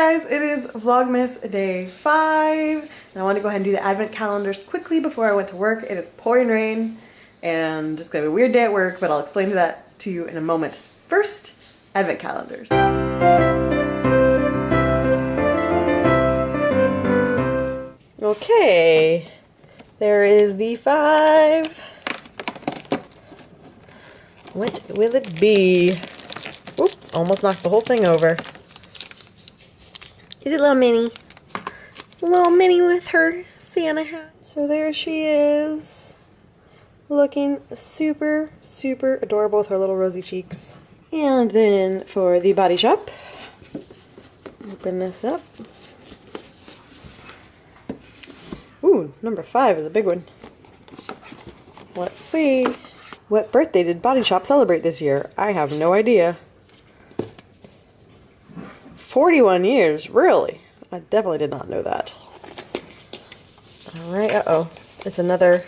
guys, it is Vlogmas day 5, and I want to go ahead and do the advent calendars quickly before I went to work. It is pouring rain, and it's gonna be a weird day at work, but I'll explain that to you in a moment. First, advent calendars. Okay, there is the 5. What will it be? Oop, almost knocked the whole thing over. Is it little Minnie? Little Minnie with her Santa hat. So there she is. Looking super, super adorable with her little rosy cheeks. And then for the body shop, open this up. Ooh, number 5 is a big one. Let's see. What birthday did Body Shop celebrate this year? I have no idea. 41 years, really? I definitely did not know that. Alright, uh-oh. It's another...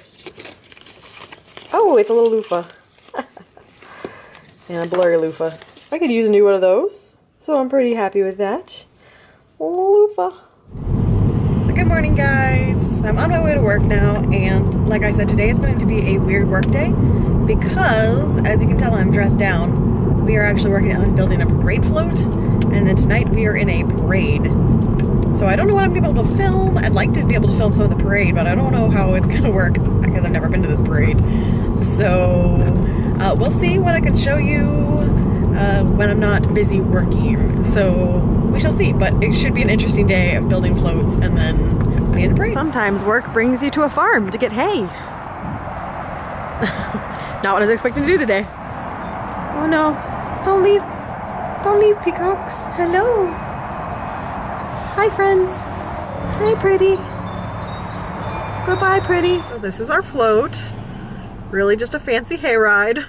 Oh, it's a little loofah. And a blurry loofah. I could use a new one of those, so I'm pretty happy with that. A little loofah. So good morning, guys. I'm on my way to work now, and like I said, today is going to be a weird work day because, as you can tell, I'm dressed down. We are actually working on building a parade float, and then tonight we are in a parade. So I don't know what I'm going to be able to film. I'd like to be able to film some of the parade, but I don't know how it's going to work because I've never been to this parade. So we'll see what I can show you when I'm not busy working. So we shall see, but it should be an interesting day of building floats and then being in a parade. Sometimes work brings you to a farm to get hay. Not what I was expecting to do today. Oh no, don't leave. Don't leave, peacocks. Hello. Hi, friends. Hey, pretty. Goodbye, pretty. So this is our float. Really just a fancy hayride.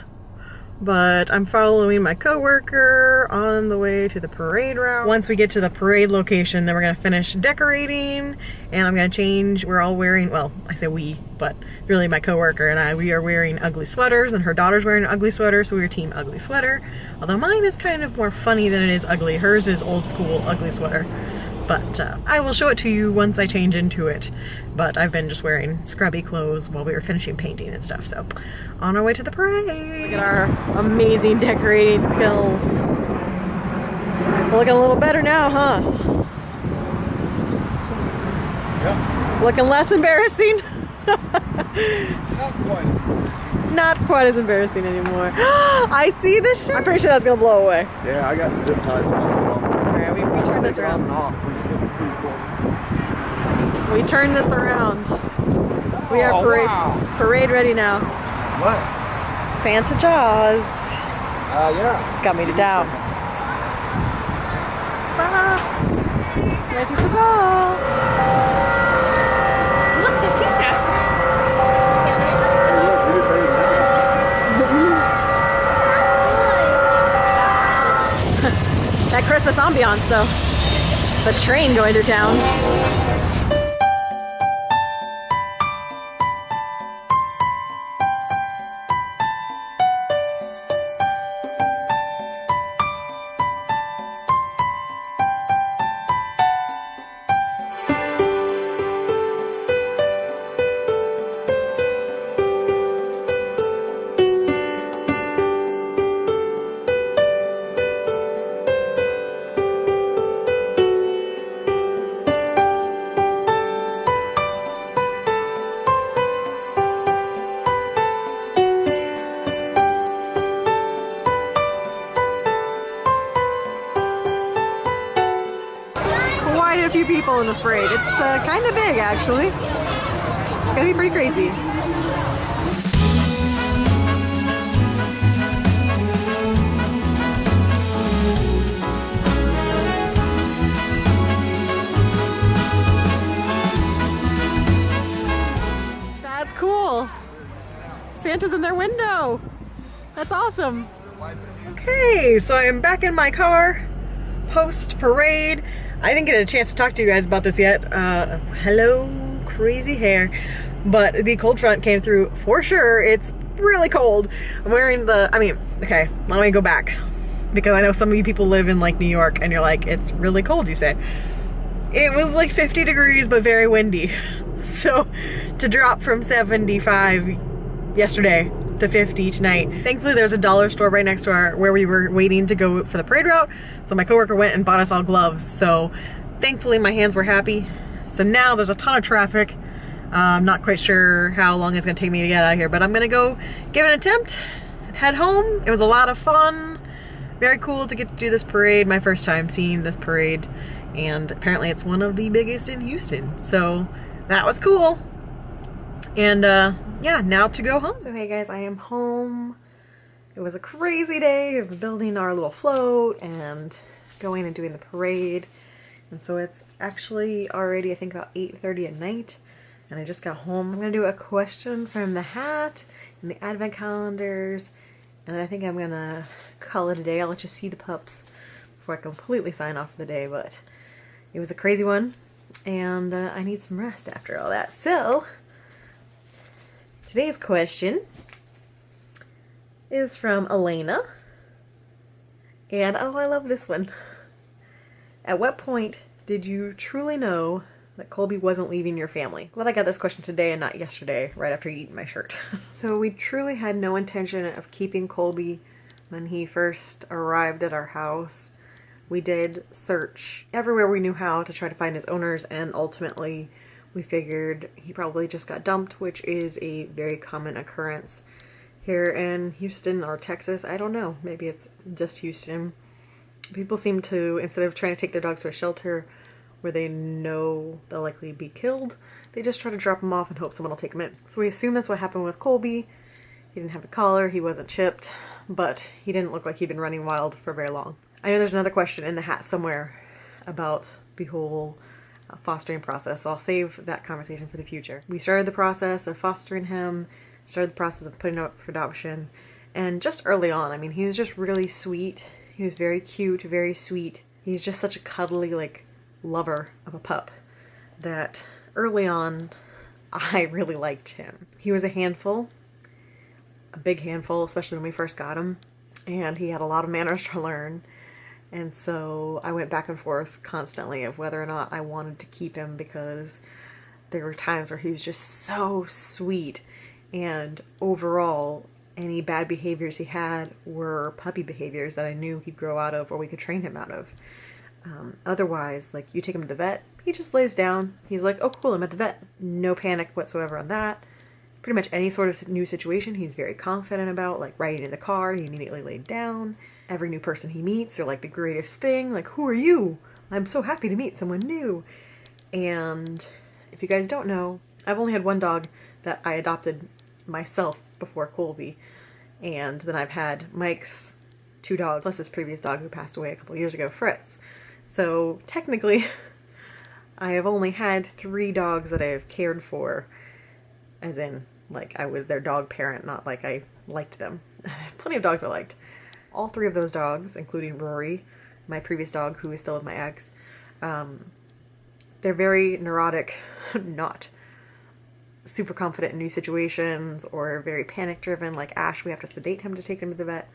But I'm following my coworker on the way to the parade route. Once we get to the parade location, then we're gonna finish decorating, and I'm gonna change. We're all wearing, well, I say we, but really my coworker and I, we are wearing ugly sweaters, and her daughter's wearing an ugly sweater, so we're team ugly sweater. Although mine is kind of more funny than it is ugly. Hers is old school ugly sweater. But I will show it to you once I change into it. But I've been just wearing scrubby clothes while we were finishing painting and stuff. So on our way to the parade. Look at our amazing decorating skills. We're looking a little better now, huh? Yep. Looking less embarrassing. Not quite. Not quite as embarrassing anymore. I see the shirt. I'm pretty sure that's gonna blow away. Yeah, I got the zip ties on. Alright, we turn this around. We turn this around. We are parade ready now. What? Santa Jaws. Yeah. It's got me down. Ready to go. Look, the pizza. That Christmas ambiance, though. The train going through town. Quite a few people in this parade. It's kind of big, actually. It's gonna be pretty crazy. That's cool. Santa's in their window. That's awesome. Okay, so I'm back in my car. Post parade. I didn't get a chance to talk to you guys about this yet. Hello, crazy hair. But the cold front came through for sure. It's really cold. I'm wearing the, okay, let me go back. because I know some of you people live in like New York and you're like, it's really cold, you say. It was like 50 degrees, but very windy. So to drop from 75 yesterday to 50 tonight. Thankfully there's a dollar store right next to where we were waiting to go for the parade route. So my coworker went and bought us all gloves. So thankfully my hands were happy. So now there's a ton of traffic. I'm not quite sure how long it's gonna take me to get out of here, but I'm gonna go give it an attempt, head home. It was a lot of fun. Very cool to get to do this parade. My first time seeing this parade. And apparently it's one of the biggest in Houston. So that was cool. And yeah, now to go home. So hey guys, I am home. It was a crazy day of building our little float and going and doing the parade. And so it's actually already, I think, about 8:30 at night. And I just got home. I'm gonna do a question from the hat and the advent calendars. And I think I'm gonna call it a day. I'll let you see the pups before I completely sign off for the day. But it was a crazy one. And I need some rest after all that. So today's question is from Elena. And oh, I love this one. At what point did you truly know that Colby wasn't leaving your family? Glad I got this question today and not yesterday, right after eating my shirt. So we truly had no intention of keeping Colby when he first arrived at our house. We did search everywhere we knew how to try to find his owners, and ultimately we figured he probably just got dumped, which is a very common occurrence here in Houston or Texas. I don't know. Maybe it's just Houston. People seem to, instead of trying to take their dogs to a shelter where they know they'll likely be killed, they just try to drop them off and hope someone will take them in. So we assume that's what happened with Colby. He didn't have a collar, he wasn't chipped, but he didn't look like he'd been running wild for very long. I know there's another question in the hat somewhere about the whole fostering process, so I'll save that conversation for the future. We started the process of fostering him, started the process of putting him up for adoption, and just early on, I mean, he was just really sweet. He was very cute, very sweet. He's just such a cuddly, like, lover of a pup that early on, I really liked him. He was a handful, a big handful, especially when we first got him, and he had a lot of manners to learn. And so I went back and forth constantly of whether or not I wanted to keep him, because there were times where he was just so sweet, and overall any bad behaviors he had were puppy behaviors that I knew he'd grow out of or we could train him out of. Otherwise, like, you take him to the vet, he just lays down. He's like, oh cool, I'm at the vet. No panic whatsoever on that. Pretty much any sort of new situation he's very confident about, like riding in the car, he immediately laid down. Every new person he meets, they're like the greatest thing. Like, who are you? I'm so happy to meet someone new. And if you guys don't know, I've only had one dog that I adopted myself before Colby. And then I've had Mike's 2 dogs, plus his previous dog who passed away a couple years ago, Fritz. So technically, I have only had 3 dogs that I have cared for, as in, like, I was their dog parent, not like I liked them. Plenty of dogs I liked. All 3 of those dogs, including Rory, my previous dog who is still with my ex, they're very neurotic, not super confident in new situations, or very panic driven. Like Ash, we have to sedate him to take him to the vet.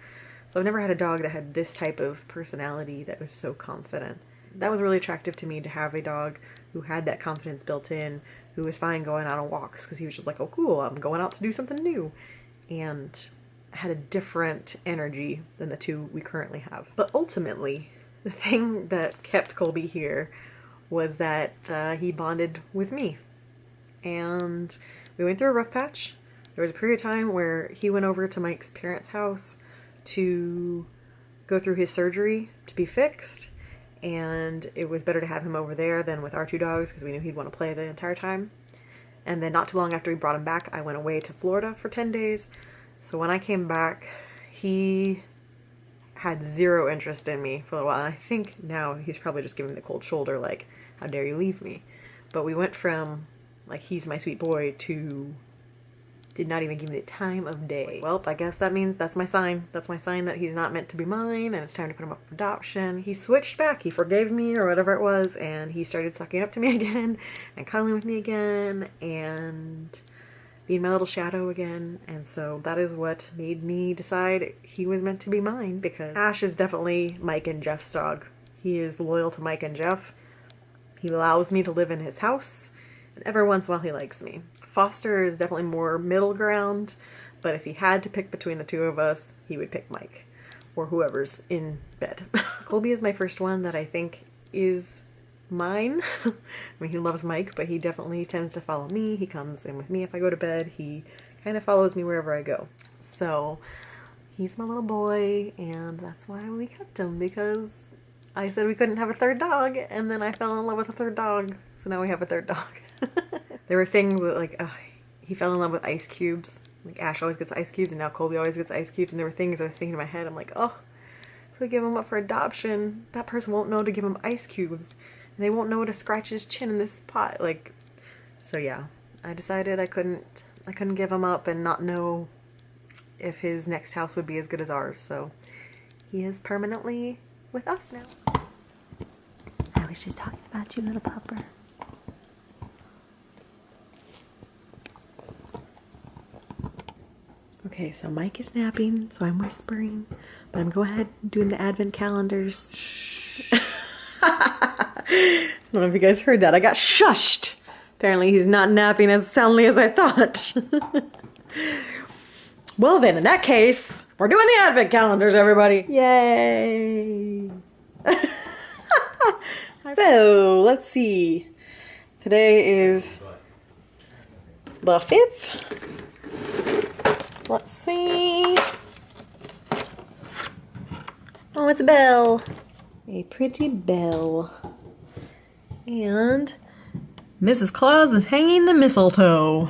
So I've never had a dog that had this type of personality that was so confident. That was really attractive to me, to have a dog who had that confidence built in, who was fine going out on walks because he was just like, oh cool, I'm going out to do something new. And had a different energy than the 2 we currently have. But ultimately, the thing that kept Colby here was that he bonded with me. And we went through a rough patch. There was a period of time where he went over to Mike's parents' house to go through his surgery to be fixed. And it was better to have him over there than with our 2 dogs because we knew he'd want to play the entire time. And then not too long after we brought him back, I went away to Florida for 10 days. So when I came back, he had 0 interest in me for a while. And I think now he's probably just giving me the cold shoulder, like, how dare you leave me? But we went from, like, he's my sweet boy to did not even give me the time of day. Well, I guess that means that's my sign. That's my sign that he's not meant to be mine, and it's time to put him up for adoption. He switched back. He forgave me or whatever it was, and he started sucking up to me again and cuddling with me again, and being my little shadow again, and so that is what made me decide he was meant to be mine, because Ash is definitely Mike and Jeff's dog. He is loyal to Mike and Jeff. He allows me to live in his house, and every once in a while he likes me. Foster is definitely more middle ground, but if he had to pick between the two of us, he would pick Mike, or whoever's in bed. Colby is my first one that I think is mine. I mean, he loves Mike, but he definitely tends to follow me. He comes in with me if I go to bed. He kind of follows me wherever I go. So he's my little boy, and that's why we kept him, because I said we couldn't have a third dog, and then I fell in love with a third dog, so now we have a third dog. There were things that, like, he fell in love with ice cubes. Like, Ash always gets ice cubes, and now Colby always gets ice cubes, and there were things I was thinking in my head. I'm like, oh, if we give him up for adoption, that person won't know to give him ice cubes. And they won't know to scratch his chin in this pot. Like, so yeah, I decided I couldn't give him up and not know if his next house would be as good as ours. So he is permanently with us now. I was just talking about you, little pupper. Okay, so Mike is napping, so I'm whispering, but I'm going ahead and doing the advent calendars. I don't know if you guys heard that. I got shushed. Apparently he's not napping as soundly as I thought. Well then, in that case, we're doing the advent calendars, everybody. Yay! So, let's see. Today is the 5th. Let's see. Oh, it's a bell. A pretty bell. And Mrs. Claus is hanging the mistletoe.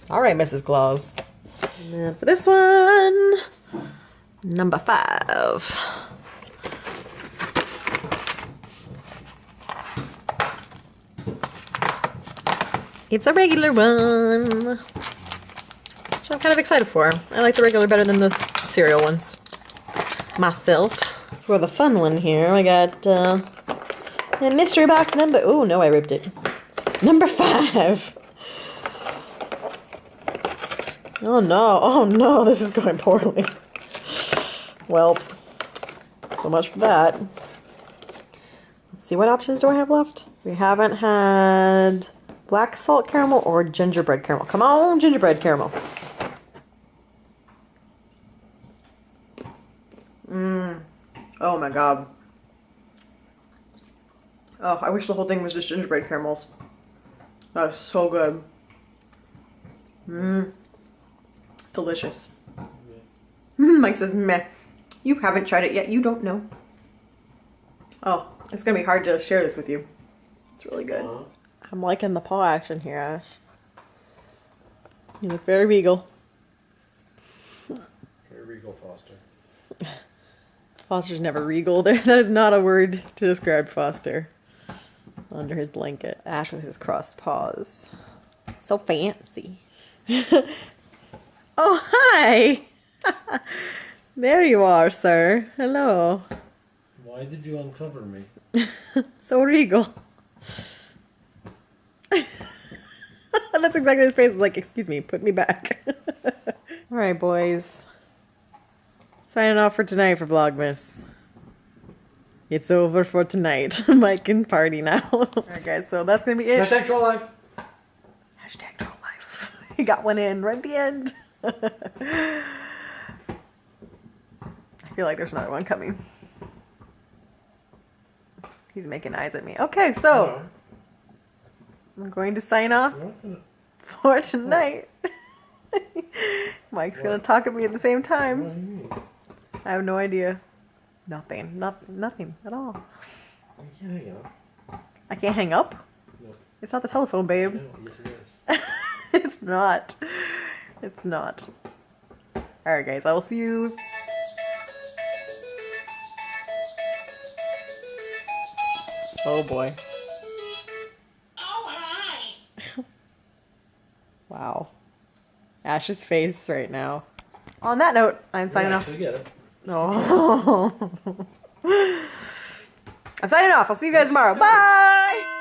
All right, Mrs. Claus. And then for this one, number 5. It's a regular one, which I'm kind of excited for. I like the regular better than the cereal ones myself. For the fun one here, I got a mystery box number... Oh, no, I ripped it. Number 5. Oh, no. Oh, no. This is going poorly. Well, so much for that. Let's see. What options do I have left? We haven't had black salt caramel or gingerbread caramel. Come on, gingerbread caramel. Oh my god. Oh, I wish the whole thing was just gingerbread caramels. That is so good. Delicious. Mike says, meh. You haven't tried it yet. You don't know. Oh, it's gonna be hard to share this with you. It's really good. I'm liking the paw action here, Ash. You look very regal. Very regal, Foster. Foster's never regal. That is not a word to describe Foster. Under his blanket. Ash with his crossed paws. So fancy. Oh, hi! There you are, sir. Hello. Why did you uncover me? So regal. That's exactly his face. Like, excuse me, put me back. Alright, boys. Signing off for tonight for Vlogmas. It's over for tonight. Mike can party now. Alright, guys, so that's gonna be it. Hashtag troll life. Hashtag troll life. He got one in right at the end. I feel like there's another one coming. He's making eyes at me. Okay, so I'm going to sign off for tonight. Mike's gonna talk at me at the same time. I have no idea. Nothing. Nothing at all. You can't hang up. I can't hang up? No. It's not the telephone, babe. No, yes it is. It's not. It's not. Alright, guys. I will see you. Oh, boy. Oh, hi. Wow. Ash's face right now. On that note, I'm signing off. Get it. No. I'm signing off. I'll see you guys tomorrow. Bye!